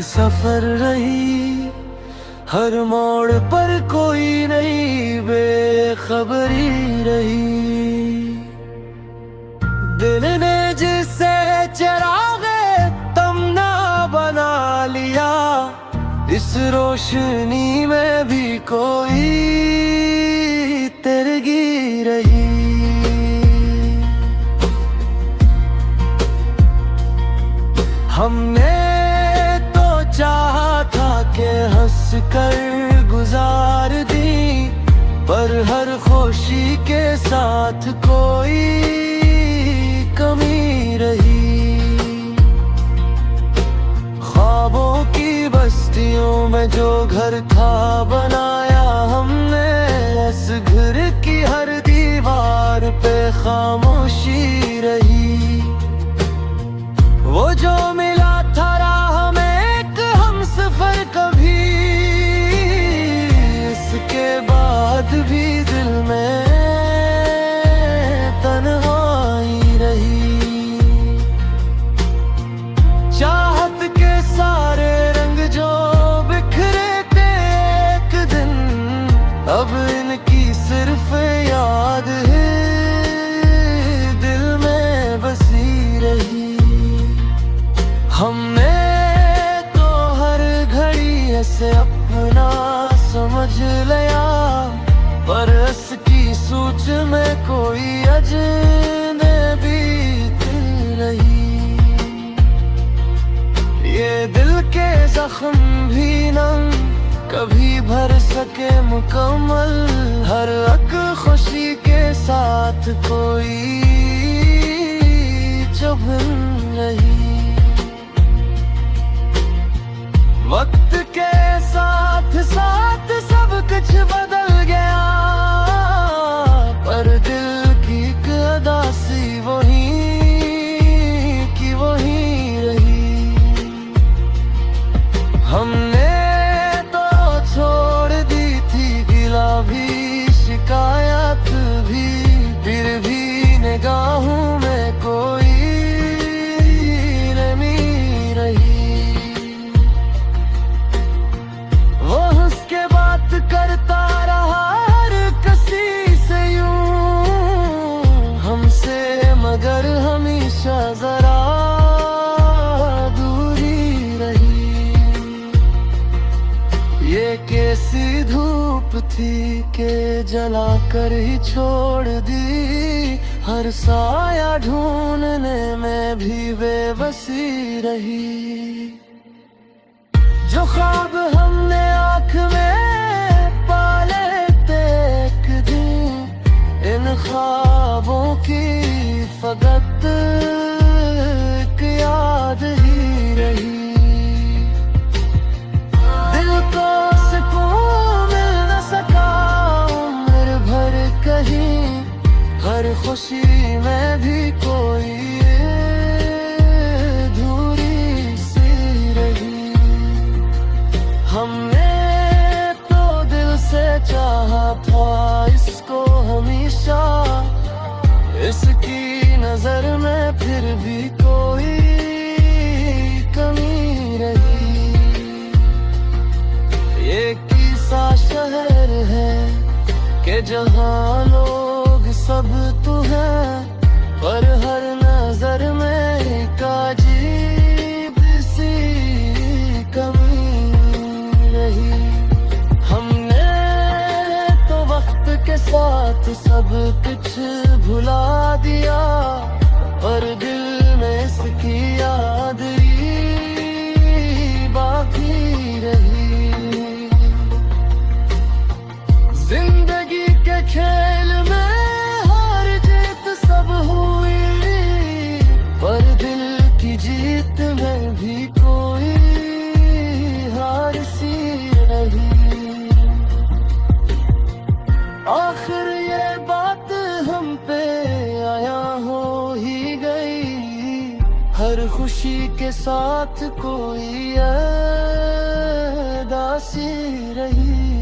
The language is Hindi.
सफर रही, हर मोड़ पर कोई नई बेखबरी रही। दिल ने जिसे चिरागे तमन्ना बना लिया, इस रोशनी में भी कोई तिरगी रही। हमने तो चाहा था कि हंस कर गुजार दी, पर हर खुशी के साथ कोई कमी रही। ख्वाबों की बस्तियों में जो घर था बनाया हमने, इस घर की हर दीवार पे खामोशी रही। वो जो मिला था राह में एक हमसफर कभी, इसके बाद भी दिल में तन्हाई रही। चाहत के सारे रंग जो बिखरे थे एक दिन, अब इनकी सिर्फ याद है दिल में बसी रही। हमने तो हर घड़ी ऐसे अपना समझ लिया, पर इसकी सूच में कोई अजनबी दिल रही। ये दिल के जख्म भी नम कभी भर सके मुकम्मल, हर एक खुशी के साथ कोई चुभन रही। वक्त के साथ साथ सब कुछ बदल गया, पर दिल की एक अदासी वही की वही रही। हमने तो छोड़ दी थी गिला भी शिकायत भी, फिर भी निगाहों में कोई नमी रही। करता रहा हर किसी से यूं हमसे, मगर हमेशा जरा दूरी रही। ये कैसी धूप थी के जला कर ही छोड़ दी, हर साया ढूंढने में भी बेबसी रही। जो ख्वाब हमने आँख में पाले थे एक दिन, इन ख्वाबों की फकत एक याद ही रही। दिल को सुकून मिल न सका उम्र भर कहीं, हर खुशी में भी कोई चाहा था इसको हमेशा, इसकी नजर में फिर भी कोई कमी रही। ये किसा शहर है कि जहाँ लोग सब तो हैं, पर हर नजर में एक अजीब सी कमी रही। के साथ सब कुछ भुला दिया, पर दिल में इसकी याद ही बाकी रही। जिंदगी के खेल में हार जीत सब हुई, पर दिल की जीत में भी कोई हार सी रही। आखिर ये बात हम पे आया हो ही गई, हर खुशी के साथ कोई उदासी रही।